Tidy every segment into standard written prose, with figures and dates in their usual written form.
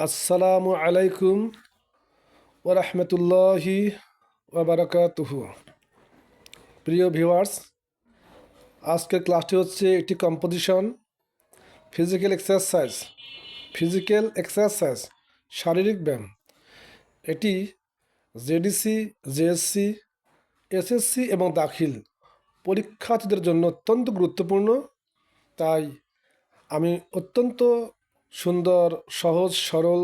আসসালামু আলাইকুম ওয়া রাহমাতুল্লাহি ওয়া বারাকাতুহু। প্রিয় ভিউয়ার্স, আজকের ক্লাসটি হচ্ছে একটি কম্পোজিশন ফিজিক্যাল এক্সারসাইজ শারীরিক ব্যায়াম। এটি জেডিসি, জেএসসি, এসএসসি এবং দাখিল পরীক্ষার্থীদের জন্য অত্যন্ত গুরুত্বপূর্ণ। তাই আমি অত্যন্ত সুন্দর, সহজ, সরল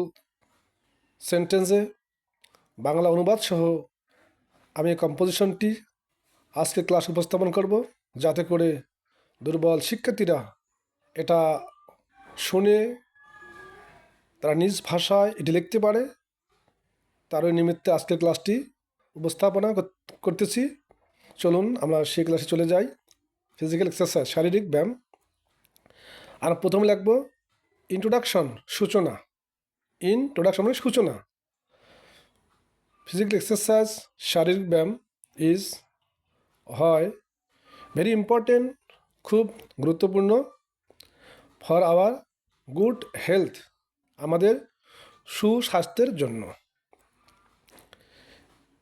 সেন্টেন্সে বাংলা অনুবাদ সহ আমি এই কম্পোজিশনটি আজকে ক্লাস উপস্থাপন করব, যাতে করে দুর্বল শিক্ষার্থীরা এটা শুনে তারা নিজ ভাষায় এটি লিখতে পারে। তারই নিমিত্তে আজকের ক্লাসটি উপস্থাপনা করতেছি। চলুন আমরা সেই ক্লাসে চলে যাই। ফিজিক্যাল এক্সারসাইজ শারীরিক ব্যায়াম। আর প্রথমে লিখব ইন্ট্রোডাকশন, সূচনা। মানে সূচনা। ফিজিক্যাল এক্সারসাইজ শারীরিক ব্যায়াম ইজ হয় ভেরি ইম্পর্টেন্ট, খুব গুরুত্বপূর্ণ, ফর আওয়ার গুড হেলথ, আমাদের সুস্বাস্থ্যের জন্য।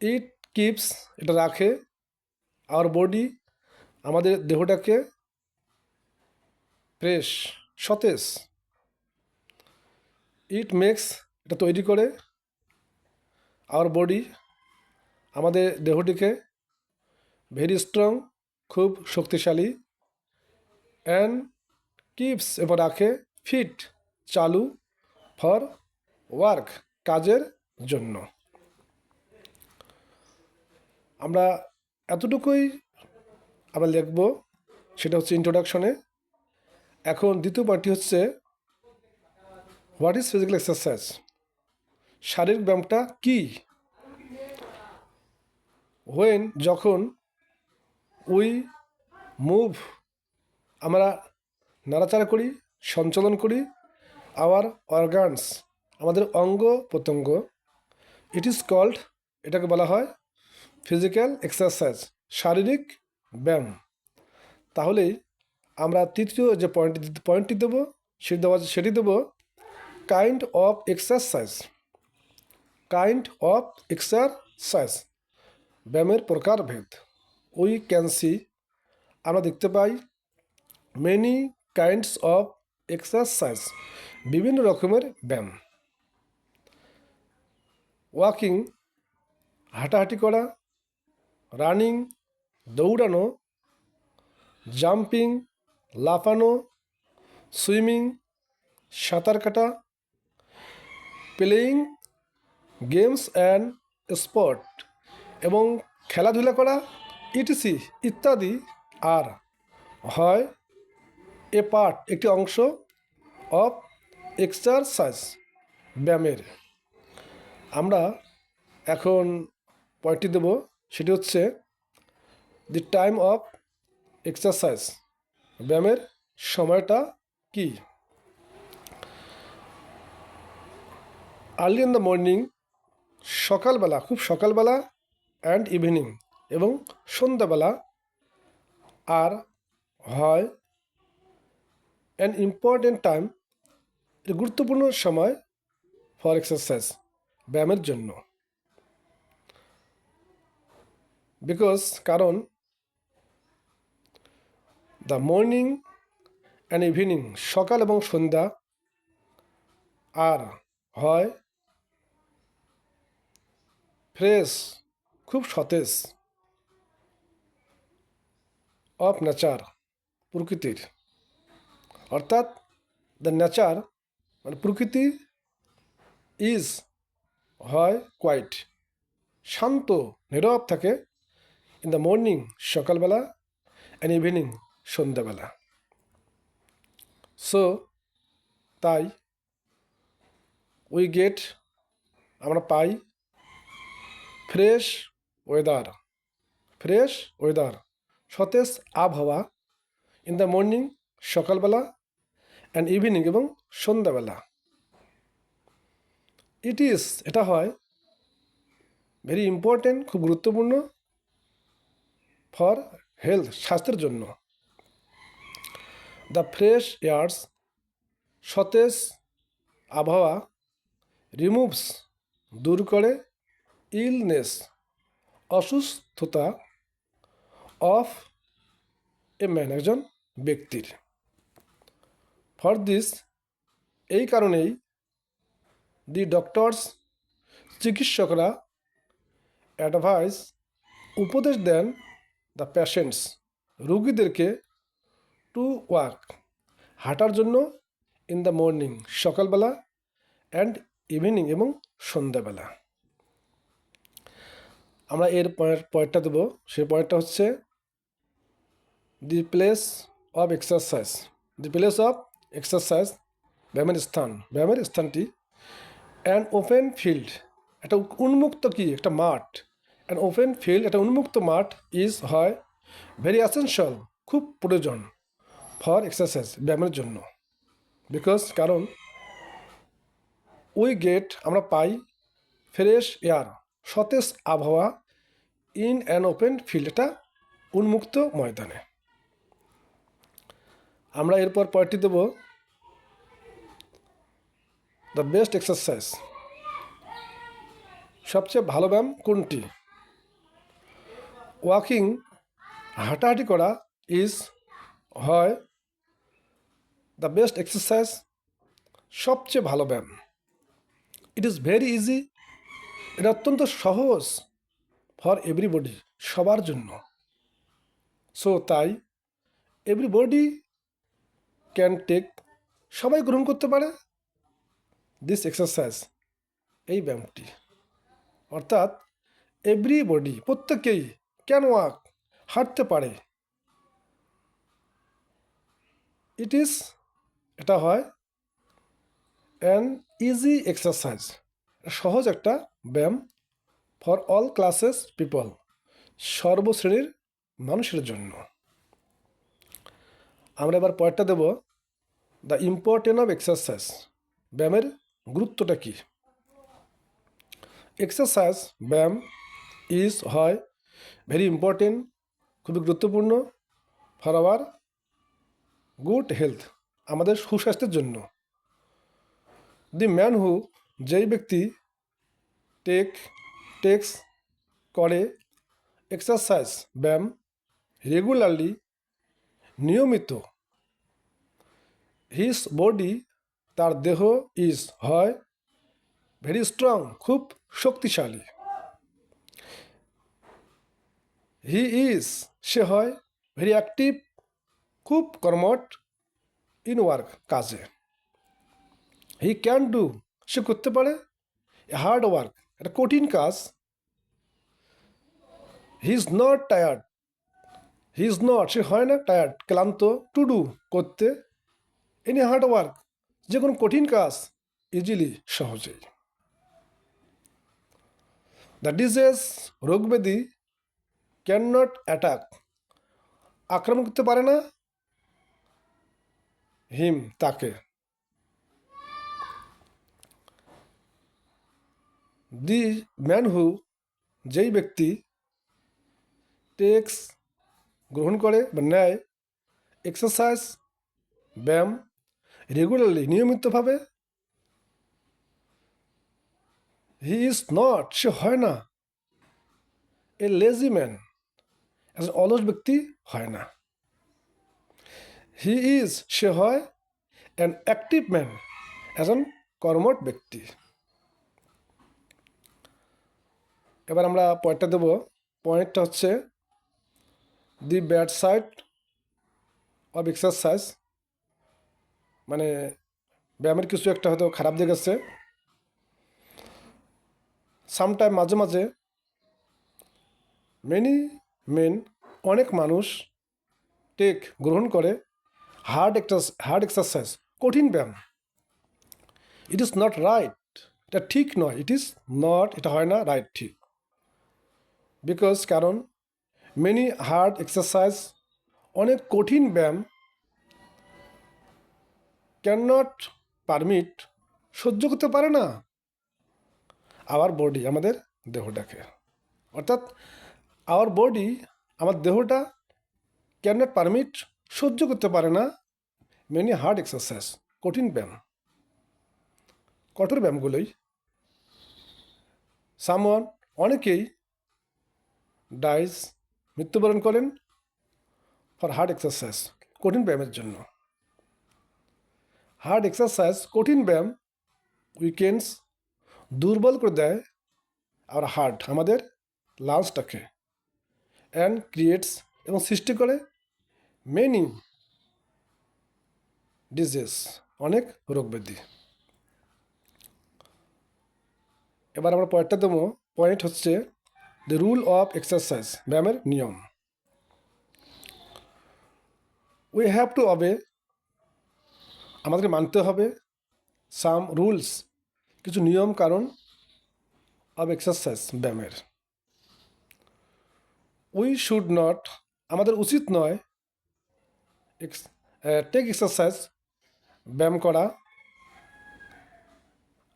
ইট কিপস, এটা রাখে, আওয়ার বডি, আমাদের দেহটাকে, ফ্রেশ, সতেজ। ইট মেক্স, এটা তৈরি করে, আওয়ার বডি, আমাদের দেহটিকে, ভেরি স্ট্রং, খুব শক্তিশালী, অ্যান্ড কিপস, এবং রাখে, ফিট, চালু, ফর ওয়ার্ক, কাজের জন্য। আমরা এতটুকুই আমরা লিখব, সেটা হচ্ছে ইন্ট্রোডাকশনে। এখন দ্বিতীয় পার্টটি হচ্ছে হোয়াট ইজ ফিজিক্যাল এক্সারসাইজ, শারীরিক ব্যায়ামটা কী। হোয়েন, যখন, উই মুভ, আমরা নাড়াচাড়া করি, সঞ্চালন করি, আওয়ার অর্গানস, আমাদের অঙ্গ প্রত্যঙ্গ, ইট ইজ কল্ড, এটাকে বলা হয় ফিজিক্যাল এক্সারসাইজ, শারীরিক ব্যায়াম। তাহলেই আমরা তৃতীয় যে পয়েন্টটি দেবো সেটি দেবো কাইন্ড অফ এক্সারসাইজ, ব্যায়ামের প্রকারভেদ। উই ক্যান সি, আমরা দেখতে পাই, মেনি কাইন্ডস অফ এক্সারসাইজ, বিভিন্ন রকমের ব্যায়াম। ওয়াকিং, হাঁটাহাঁটি করা, রানিং, দৌড়ানো, জাম্পিং, লাফানো, সুইমিং, সাঁতার কাটা, প্লেয়িং গেমস অ্যান্ড স্পোর্ট, এবং খেলাধুলা করা, ইটিসি ইত্যাদি। আর হয় এ পার্ট, একটি অংশ, অফ এক্সারসাইজ, ব্যায়ামের। আমরা এখন পয়েন্টটি দেব, সেটি হচ্ছে দি টাইম অফ এক্সারসাইজ, ব্যায়ামের সময়টা কি। আর্লি ইন দ্য মর্নিং, সকালবেলা, খুব সকালবেলা, অ্যান্ড ইভিনিং, এবং সন্ধ্যাবেলা। আর হয় অ্যান ইম্পর্টেন্ট টাইম, গুরুত্বপূর্ণ সময়, ফর এক্সারসাইজ, ব্যায়ামের জন্য। বিকজ, কারণ, দ্য মর্নিং অ্যান্ড ইভিনিং, সকাল এবং সন্ধ্যা, আর হয় ফ্রেশ, খুব সতেজ, অফ নেচার, প্রকৃতির। অর্থাৎ দ্য নেচার মানে প্রকৃতি, ইজ হয় কোয়াইট, শান্ত, নীরব থাকে, ইন দ্য মর্নিং, সকালবেলা, অ্যান্ড ইভিনিং, সন্ধ্যাবেলা। সো, তাই, উই গেট, আমরা পাই, ফ্রেশ ওয়েদার, সতেজ আবহাওয়া, ইন দ্য মর্নিং, সকালবেলা, অ্যান্ড ইভিনিং, এবং সন্ধ্যাবেলা। ইট ইজ, এটা হয়, ভেরি ইম্পর্টেন্ট, খুব গুরুত্বপূর্ণ, ফর হেলথ, স্বাস্থ্যের জন্য। দ্য ফ্রেশ এয়ার্স, সতেজ আবহাওয়া, রিমুভস দূর করে, ইলনেস অসুস্থতা, অফ এ ম্যান একজন ব্যক্তির। ফর দিস এই কারণেই দি ডক্টরস চিকিৎসকরা অ্যাডভাইস উপদেশ দেন দ্য পেশেন্টস রুগীদেরকে টু ওয়াক হাঁটার জন্য ইন দ্য মর্নিং সকালবেলা অ্যান্ড ইভিনিং এবং সন্ধ্যাবেলা। আমরা এর পয়েন্টটা দেবো, সেই পয়েন্টটা হচ্ছে the place of exercise. The place of exercise ব্যায়ামের স্থান, ব্যায়ামের স্থানটি অ্যান ওপেন ফিল্ড একটা উন্মুক্ত কি একটা মাঠ, অ্যান ওপেন ফিল্ড একটা উন্মুক্ত মাঠ ইজ হয় ভেরি অ্যাসেনশিয়াল খুব প্রয়োজন ফর এক্সারসাইজ ব্যায়ামের জন্য। বিকজ কারণ উই গেট আমরা পাই ফ্রেশ এয়ার সতেজ আবহাওয়া ইন অ্যান ওপেন ফিল্ড এটা উন্মুক্ত ময়দানে। আমরা এরপর পয়েন্টটি দেব দ্য বেস্ট এক্সারসাইজ সবচেয়ে ভালো ব্যায়াম কোনটি। ওয়াকিং হাঁটাহাঁটি করা ইজ হয় দ্য বেস্ট এক্সারসাইজ সবচেয়ে ভালো ব্যায়াম। ইট ইজ ভেরি ইজি এটা অত্যন্ত সহজ ফর এভরিবডি সবার জন্য। সো তাই এভরিবডি ক্যান টেক সবাই গ্রহণ করতে পারে দিস এক্সারসাইজ এই ব্যায়ামটি। অর্থাৎ এভরিবডি প্রত্যেকেই ক্যান ওয়াক হাঁটতে পারে। ইট ইজ এটা হয় অ্যান ইজি এক্সারসাইজ সহজ একটা ব্যায়াম ফর অল ক্লাসেস পিপল সর্বশ্রেণীর মানুষের জন্য। আমরা এবার পয়েন্টটা দেব দ্য ইম্পর্টেন্ট অফ এক্সারসাইজ ব্যায়ামের গুরুত্বটা কী। এক্সারসাইজ ব্যায়াম ইজ হয় ভেরি ইম্পর্টেন্ট খুবই গুরুত্বপূর্ণ ফর আওয়ার গুড হেলথ আমাদের সুস্বাস্থ্যের জন্য। দি ম্যান হু যেই ব্যক্তি টেক্স করে এক্সারসাইজ ব্যায়াম রেগুলারলি নিয়মিত হিজ বডি তার দেহ ইজ হয় ভেরি স্ট্রং খুব শক্তিশালী। হি ইজ সে হয় ভেরি অ্যাক্টিভ খুব কর্মঠ ইন ওয়ার্ক কাজে। হি ক্যান ডু সে করতে পারে হার্ড ওয়ার্ক একটা কঠিন কাজ। He is not tired he is not সে হয় না টায়ার্ড ক্লান্ত টু ডু করতে এনি হার্ড ওয়ার্ক যে কোনো কঠিন কাজ ইজিলি সহজেই। দ্য ডিজিজ রোগ ব্যাধি ক্যান নট অ্যাটাক আক্রমণ করতে পারে না হিম তাকে। দি ম্যান হু যেই ব্যক্তি টেক্স গ্রহণ করে বা নেয় এক্সারসাইজ ব্যায়াম রেগুলারলি নিয়মিতভাবে হি ইজ নট সে হয় না এ লেজি ম্যান একজন অলস ব্যক্তি হয় না। হি ইজ সে হয় অ্যান অ্যাক্টিভ ম্যান একজন কর্মঠ ব্যক্তি। এবার আমরা পয়েন্টটা দেব, পয়েন্টটা হচ্ছে দি ব্যাড সাইড অফ এক্সারসাইজ মানে ব্যায়ামের কিছু একটা হয়তো খারাপ দিক আছে। সামটাইম মাঝে মাঝে মেনি মেন অনেক মানুষ টেক গ্রহণ করে হার্ড এক্সারসাইজ কঠিন ব্যায়াম। ইট ইজ নট রাইট এটা ঠিক নয়। ইট ইজ নট এটা হয় না রাইট ঠিক। বিকজ কারণ মেনি হার্ড এক্সারসাইজ অনেক কঠিন ব্যায়াম ক্যান নট পারমিট সহ্য করতে পারে না আওয়ার বডি আমাদের দেহটাকে। অর্থাৎ আওয়ার বডি আমার দেহটা ক্যান নট পারমিট সহ্য করতে পারে না মেনি হার্ড এক্সারসাইজ কঠিন ব্যায়াম কঠোর ব্যায়ামগুলোই সামওয়ান, অনেকেই ডাইজ, মৃত্যুবরণ করেন ফর হার্ড এক্সারসাইজ, কঠিন ব্যায়ামের জন্য। হার্ড এক্সারসাইজ, কঠিন ব্যায়াম উইকেন্ডস, দুর্বল করে দেয় আর হার্ট, আমাদের লাংসটাকে, অ্যান্ড ক্রিয়েটস, এবং সৃষ্টি করে মেনি ডিজিজ, অনেক রোগব্যাধি। এবার আমরা পয়েন্টটা দেবো। পয়েন্ট হচ্ছে দ্য রুল অফ এক্সারসাইজ, ব্যায়ামের নিয়ম। উই হ্যাভ টু অবে, আমাদেরকে মানতে হবে, সাম রুলস, কিছু নিয়ম কারণ অফ এক্সারসাইজ, ব্যায়ামের। উই শুড নট, আমাদের উচিত নয়, টেক এক্সারসাইজ, ব্যায়াম করা,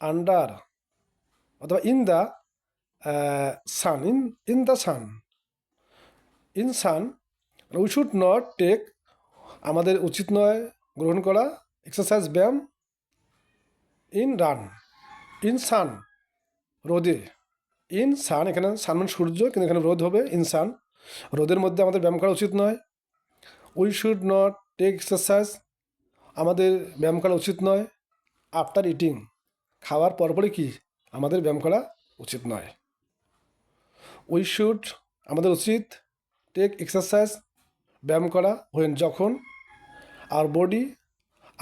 আন্ডার অথবা in the sun, in the sun, in sun. We should not take, আমাদের উচিত নয় গ্রহণ করা, এক্সারসাইজ, ব্যায়াম, ইন রান, ইন সান, রোদে, ইন সান, এখানে সান মানে সূর্য, কিন্তু এখানে রোদ হবে, ইন সান, রোদের মধ্যে আমাদের ব্যায়াম করা উচিত নয়। We should not take exercise, আমাদের ব্যায়াম করা উচিত নয়। আফটার ইটিং, খাওয়ার পরপরই কি আমাদের ব্যায়াম করা উচিত নয়। উই শুড, আমাদের উচিত, টেক এক্সারসাইজ, ব্যায়াম করা, হোয়েন, যখন, আর বডি,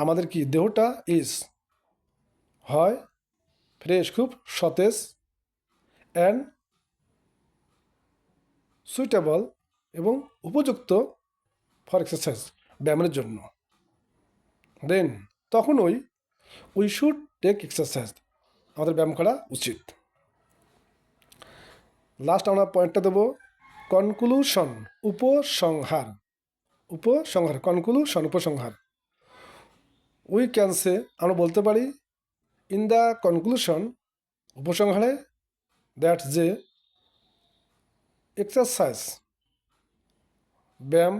আমাদের কি দেহটা, ইজ, হয়, ফ্রেশ, খুব সতেজ, অ্যান্ড সুইটেবল, এবং উপযুক্ত, ফর এক্সারসাইজ, ব্যায়ামের জন্য। দেন, তখন উই শুড টেক এক্সারসাইজ, আমাদের ব্যায়াম করা উচিত। লাস্ট আমরা পয়েন্টটা দেবো কনক্লুশন, উপসংহার, উপসংহার, কনক্লুশন, উপসংহার। উই ক্যান সে, আমরা বলতে পারি, ইন দ্য কনক্লুশন, উপসংহারে, দ্যাট, যে, এক্সারসাইজ, ব্যায়াম,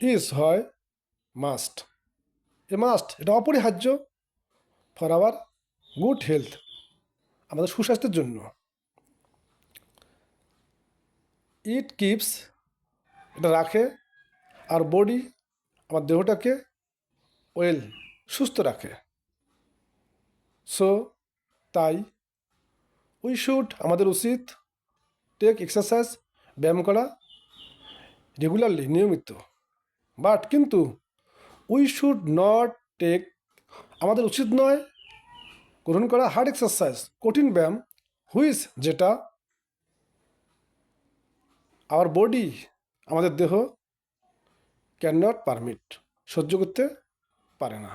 ইজ, হয়, মাস্ট, মাস্ট, এটা অপরিহার্য, ফর আওয়ার গুড হেলথ, আমাদের সুস্বাস্থ্যের জন্য। ইট কিপস, এটা রাখে, আর বডি, আমার দেহটাকে, ওয়েল, সুস্থ রাখে। সো, তাই, উই শুড, আমাদের উচিত, টেক এক্সারসাইজ, ব্যায়াম করা, রেগুলারলি, নিয়মিত, বাট, কিন্তু, উই শুড নট টেক, আমাদের উচিত নয় গ্রহণ করা, হার্ড এক্সারসাইজ, কঠিন ব্যায়াম, হুইচ, যেটা, আওয়ার বডি, আমাদের দেহ, ক্যান নট পারমিট, সহ্য করতে পারে না।